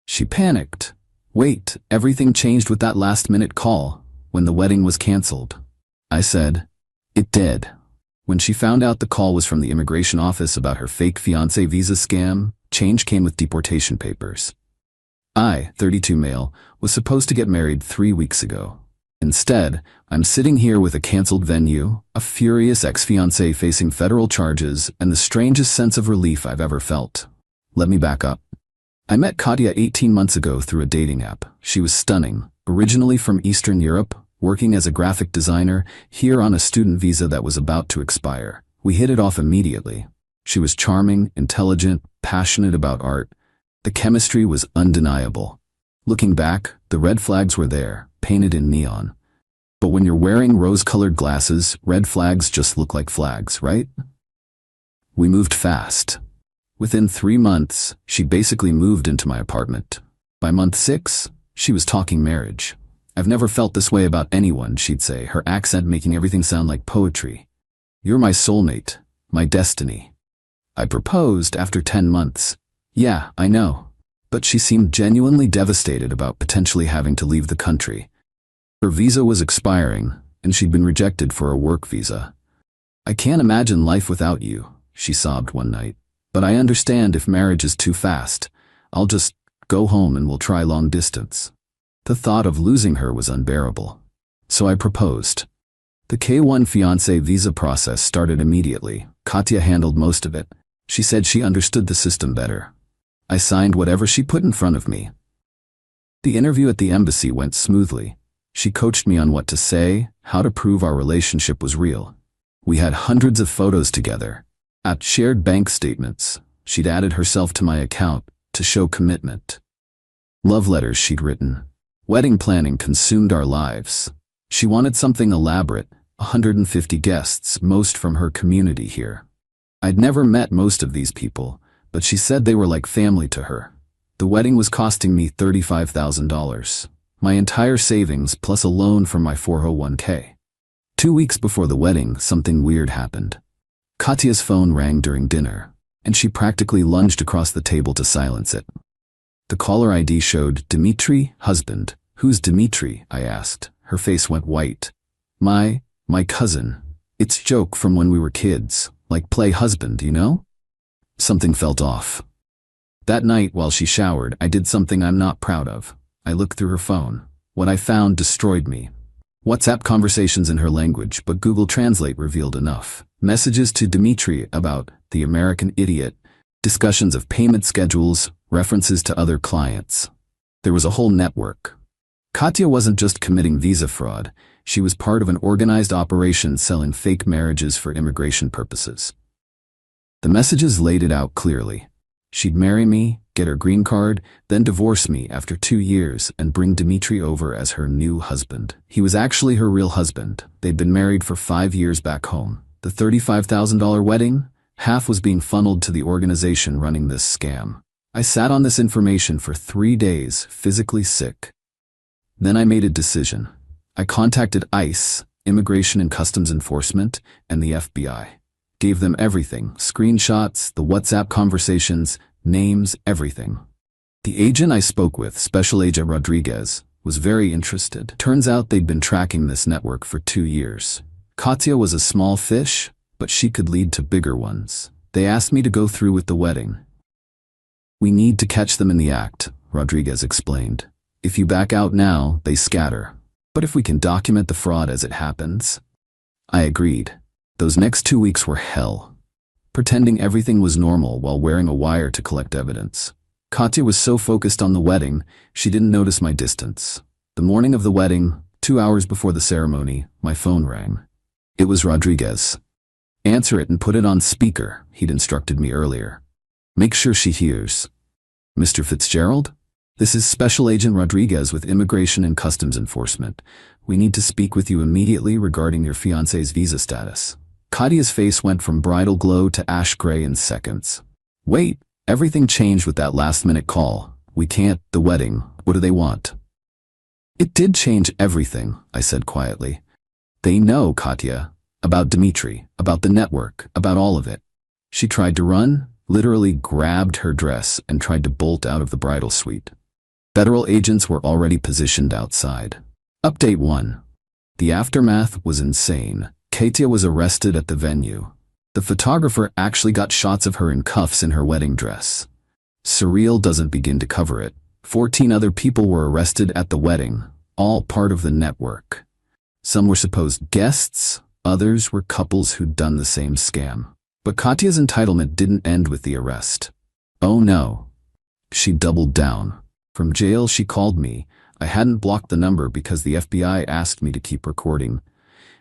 She panicked. Wait, everything changed with that last-minute call, when the wedding was canceled. I said, it did. When she found out the call was from the immigration office about her fake fiancé visa scam, change came with deportation papers. I, 32 male, was supposed to get married 3 weeks ago. Instead, I'm sitting here with a canceled venue, a furious ex-fiancé facing federal charges, and the strangest sense of relief I've ever felt. Let me back up. I met Katya 18 months ago through a dating app. She was stunning, originally from Eastern Europe, working as a graphic designer, here on a student visa that was about to expire. We hit it off immediately. She was charming, intelligent, passionate about art. The chemistry was undeniable. Looking back, the red flags were there, painted in neon. But when you're wearing rose-colored glasses, red flags just look like flags, right? We moved fast. Within 3 months, she basically moved into my apartment. By month 6, she was talking marriage. I've never felt this way about anyone, she'd say, her accent making everything sound like poetry. You're my soulmate, my destiny. I proposed after 10 months. Yeah, I know. But she seemed genuinely devastated about potentially having to leave the country. Her visa was expiring, and she'd been rejected for a work visa. I can't imagine life without you, she sobbed one night. But I understand if marriage is too fast. I'll just go home and we'll try long distance. The thought of losing her was unbearable. So I proposed. The K-1 fiancé visa process started immediately. Katya handled most of it. She said she understood the system better. I signed whatever she put in front of me. The interview at the embassy went smoothly. She coached me on what to say, how to prove our relationship was real. We had hundreds of photos together. At shared bank statements, she'd added herself to my account to show commitment. Love letters she'd written. Wedding planning consumed our lives. She wanted something elaborate, 150 guests, most from her community here. I'd never met most of these people, but she said they were like family to her. The wedding was costing me $35,000. My entire savings plus a loan from my 401k. 2 weeks before the wedding, something weird happened. Katya's phone rang during dinner, and she practically lunged across the table to silence it. The caller ID showed Dmitry, husband. Who's Dmitry? I asked. Her face went white. My cousin. It's a joke from when we were kids, like play husband, you know? Something felt off. That night while she showered, I did something I'm not proud of. I looked through her phone. What I found destroyed me. WhatsApp conversations in her language, but Google Translate revealed enough. Messages to Dmitry about the American idiot, discussions of payment schedules, references to other clients. There was a whole network. Katya wasn't just committing visa fraud, she was part of an organized operation selling fake marriages for immigration purposes. The messages laid it out clearly. She'd marry me, get her green card, then divorce me after 2 years and bring Dmitry over as her new husband. He was actually her real husband. They'd been married for 5 years back home. The $35,000 wedding, half was being funneled to the organization running this scam. I sat on this information for 3 days, physically sick. Then I made a decision. I contacted ICE, Immigration and Customs Enforcement, and the FBI. Gave them everything, screenshots, the WhatsApp conversations, names, everything. The agent I spoke with, Special Agent Rodriguez, was very interested. Turns out they'd been tracking this network for 2 years. Katya was a small fish, but she could lead to bigger ones. They asked me to go through with the wedding. We need to catch them in the act, Rodriguez explained. If you back out now, they scatter. But if we can document the fraud as it happens. I agreed. Those next 2 weeks were hell. Pretending everything was normal while wearing a wire to collect evidence. Katya was so focused on the wedding, she didn't notice my distance. The morning of the wedding, 2 hours before the ceremony, my phone rang. It was Rodriguez. Answer it and put it on speaker, he'd instructed me earlier. Make sure she hears. Mr. Fitzgerald? This is Special Agent Rodriguez with Immigration and Customs Enforcement. We need to speak with you immediately regarding your fiancé's visa status. Katya's face went from bridal glow to ash gray in seconds. Wait, everything changed with that last-minute call. We can't, the wedding, what do they want? It did change everything, I said quietly. They know, Katya. About Dmitry, about the network, about all of it. She tried to run, literally grabbed her dress and tried to bolt out of the bridal suite. Federal agents were already positioned outside. Update 1. The aftermath was insane. Katya was arrested at the venue. The photographer actually got shots of her in cuffs in her wedding dress. Surreal doesn't begin to cover it. 14 other people were arrested at the wedding, all part of the network. Some were supposed guests, others were couples who'd done the same scam. But Katya's entitlement didn't end with the arrest. Oh no. She doubled down. From jail she called me. I hadn't blocked the number because the FBI asked me to keep recording.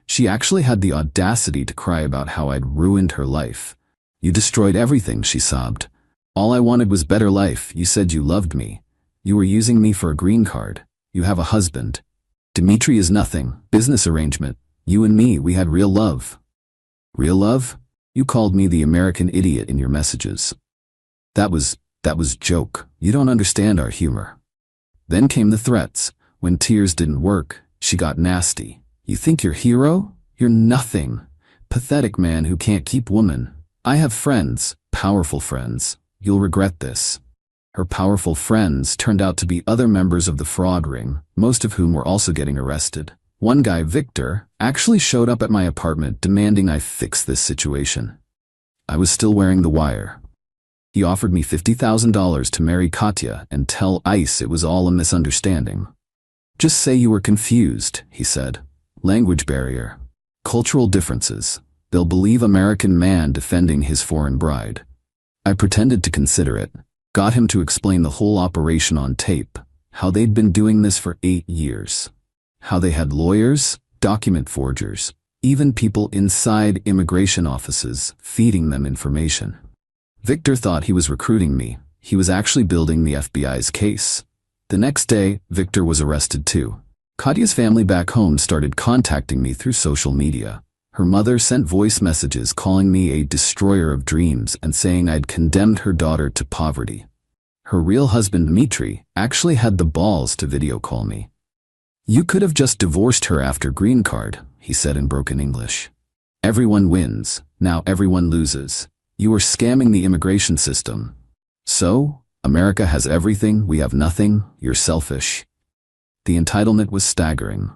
She actually had the audacity to cry about how I'd ruined her life. You destroyed everything, she sobbed. All I wanted was better life. You said you loved me. You were using me for a green card. You have a husband. Dmitry is nothing. Business arrangement. You and me, we had real love. Real love? You called me the American idiot in your messages. That was joke. You don't understand our humor. Then came the threats. When tears didn't work, she got nasty. You think you're hero? You're nothing. Pathetic man who can't keep woman. I have friends, powerful friends. You'll regret this. Her powerful friends turned out to be other members of the fraud ring, most of whom were also getting arrested. One guy, Victor, actually showed up at my apartment demanding I fix this situation. I was still wearing the wire. He offered me $50,000 to marry Katya and tell ICE it was all a misunderstanding. Just say you were confused, he said. Language barrier. Cultural differences. They'll believe American man defending his foreign bride. I pretended to consider it, got him to explain the whole operation on tape, how they'd been doing this for 8 years. How they had lawyers, document forgers, even people inside immigration offices feeding them information. Victor thought he was recruiting me. He was actually building the FBI's case. The next day, Victor was arrested too. Katya's family back home started contacting me through social media. Her mother sent voice messages calling me a destroyer of dreams and saying I'd condemned her daughter to poverty. Her real husband, Dmitry, actually had the balls to video call me. You could have just divorced her after green card, he said in broken English. Everyone wins, now everyone loses. You were scamming the immigration system. So, America has everything, we have nothing, you're selfish. The entitlement was staggering.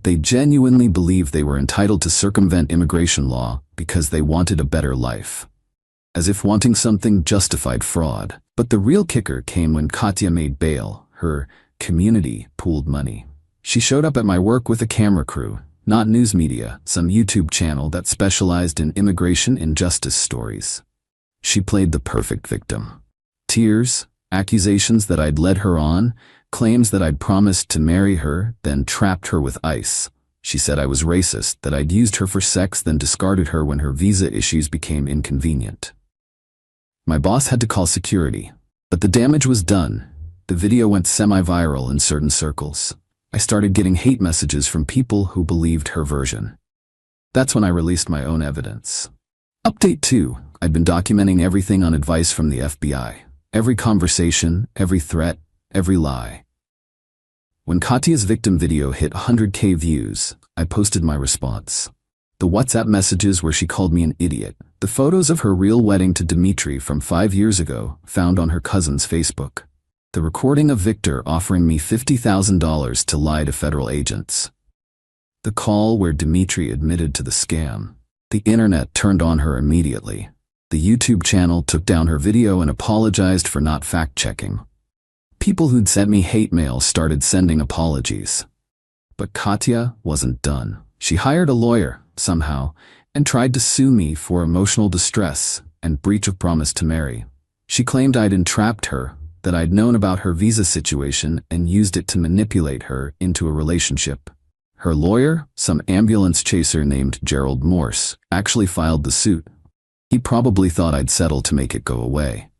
They genuinely believed they were entitled to circumvent immigration law because they wanted a better life. As if wanting something justified fraud. But the real kicker came when Katya made bail. Her community pooled money. She showed up at my work with a camera crew, not news media, some YouTube channel that specialized in immigration injustice stories. She played the perfect victim. Tears, accusations that I'd led her on, claims that I'd promised to marry her, then trapped her with ICE. She said I was racist, that I'd used her for sex, then discarded her when her visa issues became inconvenient. My boss had to call security, but the damage was done. The video went semi-viral in certain circles. I started getting hate messages from people who believed her version. That's when I released my own evidence. Update 2. I'd been documenting everything on advice from the FBI. Every conversation, every threat, every lie. When Katya's victim video hit 100K views, I posted my response. The WhatsApp messages where she called me an idiot. The photos of her real wedding to Dmitry from 5 years ago, found on her cousin's Facebook. The recording of Victor offering me $50,000 to lie to federal agents. The call where Dmitry admitted to the scam. The internet turned on her immediately. The YouTube channel took down her video and apologized for not fact-checking. People who'd sent me hate mail started sending apologies. But Katya wasn't done. She hired a lawyer, somehow, and tried to sue me for emotional distress and breach of promise to marry. She claimed I'd entrapped her, that I'd known about her visa situation and used it to manipulate her into a relationship. Her lawyer, some ambulance chaser named Gerald Morse, actually filed the suit. He probably thought I'd settle to make it go away.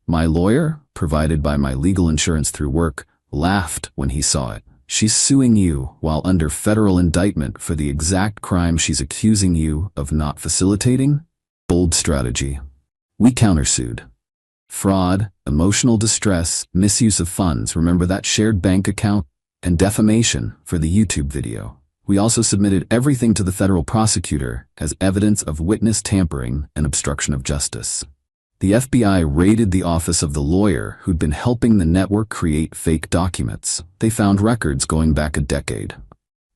My lawyer, provided by my legal insurance through work, laughed when he saw it. She's suing you while under federal indictment for the exact crime she's accusing you of not facilitating? Bold strategy. We countersued. Fraud, emotional distress, misuse of funds, remember that shared bank account? And defamation for the YouTube video. We also submitted everything to the federal prosecutor as evidence of witness tampering and obstruction of justice. The FBI raided the office of the lawyer who'd been helping the network create fake documents. They found records going back a decade.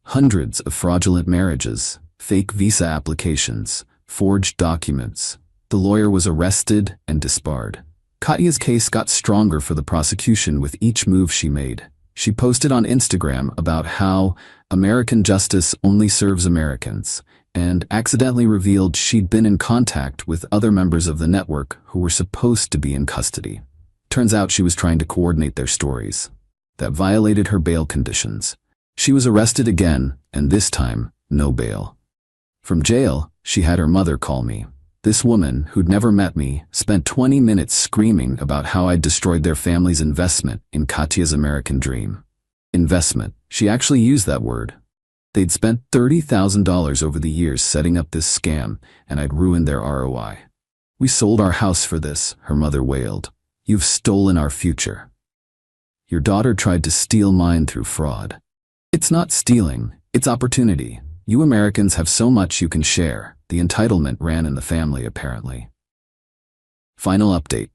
Hundreds of fraudulent marriages, fake visa applications, forged documents. The lawyer was arrested and disbarred. Katya's case got stronger for the prosecution with each move she made. She posted on Instagram about how American justice only serves Americans, and accidentally revealed she'd been in contact with other members of the network who were supposed to be in custody. Turns out she was trying to coordinate their stories. That violated her bail conditions. She was arrested again, and this time, no bail. From jail, she had her mother call me. This woman, who'd never met me, spent 20 minutes screaming about how I'd destroyed their family's investment in Katya's American dream. Investment. She actually used that word. They'd spent $30,000 over the years setting up this scam, and I'd ruined their ROI. We sold our house for this, her mother wailed. You've stolen our future. Your daughter tried to steal mine through fraud. It's not stealing, it's opportunity. You Americans have so much you can share. The entitlement ran in the family, apparently. Final update.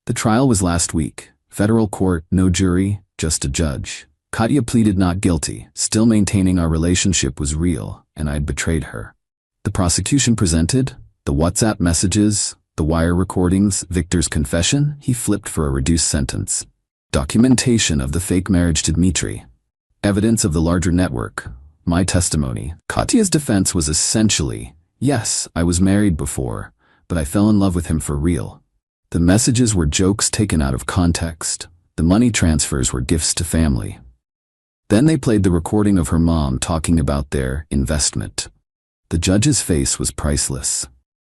The trial was last week. Federal court, no jury, just a judge. Katya pleaded not guilty, still maintaining our relationship was real, and I'd betrayed her. The prosecution presented the WhatsApp messages, the wire recordings, Victor's confession. He flipped for a reduced sentence. Documentation of the fake marriage to Dmitry. Evidence of the larger network. My testimony. Katya's defense was essentially, yes, I was married before, but I fell in love with him for real. The messages were jokes taken out of context. The money transfers were gifts to family. Then they played the recording of her mom talking about their investment. The judge's face was priceless.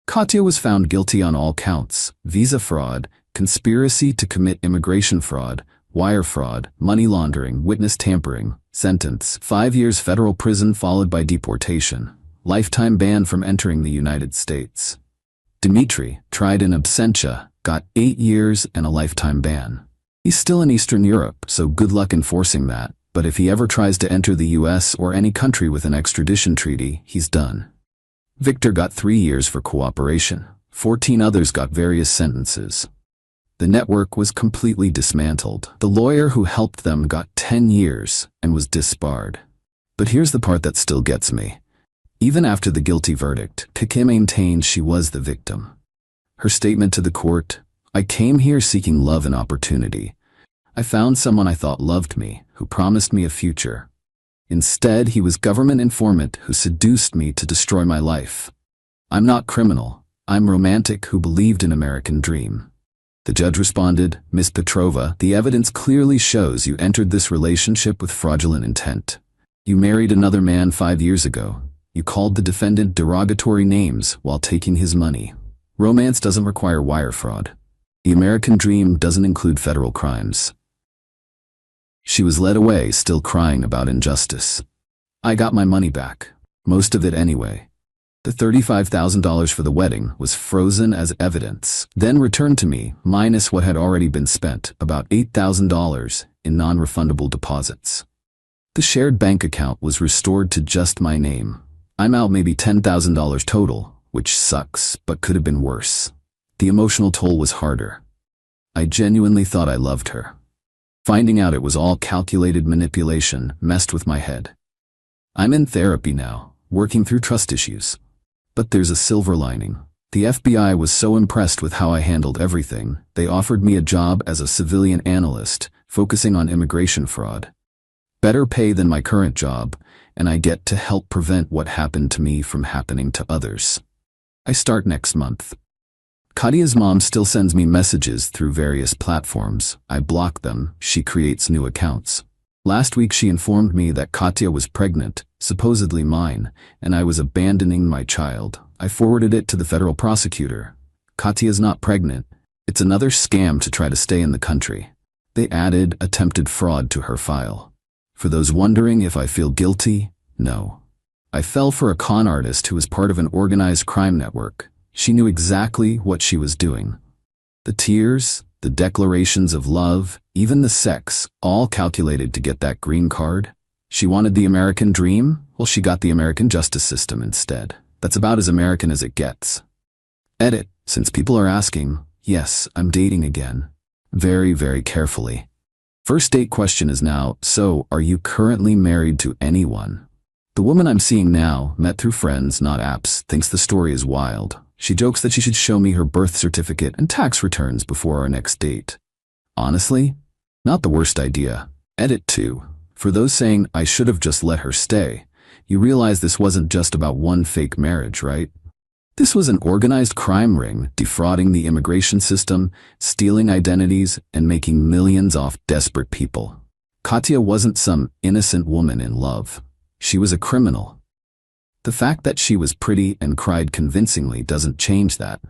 Katya was found guilty on all counts: visa fraud, conspiracy to commit immigration fraud, wire fraud, money laundering, witness tampering. Sentence: 5 years federal prison followed by deportation. Lifetime ban from entering the United States. Dmitry, tried in absentia, got 8 years and a lifetime ban. He's still in Eastern Europe, so good luck enforcing that. But if he ever tries to enter the US or any country with an extradition treaty, he's done. Victor got 3 years for cooperation. 14 others got various sentences. The network was completely dismantled. The lawyer who helped them got 10 years and was disbarred. But here's the part that still gets me. Even after the guilty verdict, Katya maintained she was the victim. Her statement to the court: I came here seeking love and opportunity. I found someone I thought loved me, who promised me a future. Instead, he was government informant who seduced me to destroy my life. I'm not criminal. I'm romantic who believed in American dream. The judge responded, Ms. Petrova, the evidence clearly shows you entered this relationship with fraudulent intent. You married another man 5 years ago. You called the defendant derogatory names while taking his money. Romance doesn't require wire fraud. The American dream doesn't include federal crimes. She was led away, still crying about injustice. I got my money back. Most of it anyway. The $35,000 for the wedding was frozen as evidence, then returned to me, minus what had already been spent, about $8,000 in non-refundable deposits. The shared bank account was restored to just my name. I'm out maybe $10,000 total, which sucks, but could have been worse. The emotional toll was harder. I genuinely thought I loved her. Finding out it was all calculated manipulation messed with my head. I'm in therapy now, working through trust issues. But there's a silver lining. The FBI was so impressed with how I handled everything, they offered me a job as a civilian analyst, focusing on immigration fraud. Better pay than my current job, and I get to help prevent what happened to me from happening to others. I start next month. Katya's mom still sends me messages through various platforms. I block them. She creates new accounts. Last week she informed me that Katya was pregnant, supposedly mine, and I was abandoning my child. I forwarded it to the federal prosecutor. Katya's not pregnant. It's another scam to try to stay in the country. They added attempted fraud to her file. For those wondering if I feel guilty, no. I fell for a con artist who was part of an organized crime network. She knew exactly what she was doing. The tears, the declarations of love, even the sex, all calculated to get that green card. She wanted the American dream? Well, she got the American justice system instead. That's about as American as it gets. Edit. Since people are asking, Yes, I'm dating again. Very, very carefully. First date question is now, so are you currently married to anyone? The woman I'm seeing now, met through friends, not apps, thinks the story is wild. She jokes that she should show me her birth certificate and tax returns before our next date. Honestly, not the worst idea. Edit 2. For those saying I should have just let her stay, you realize this wasn't just about one fake marriage, right? This was an organized crime ring, defrauding the immigration system, stealing identities, and making millions off desperate people. Katya wasn't some innocent woman in love. She was a criminal. The fact that she was pretty and cried convincingly doesn't change that.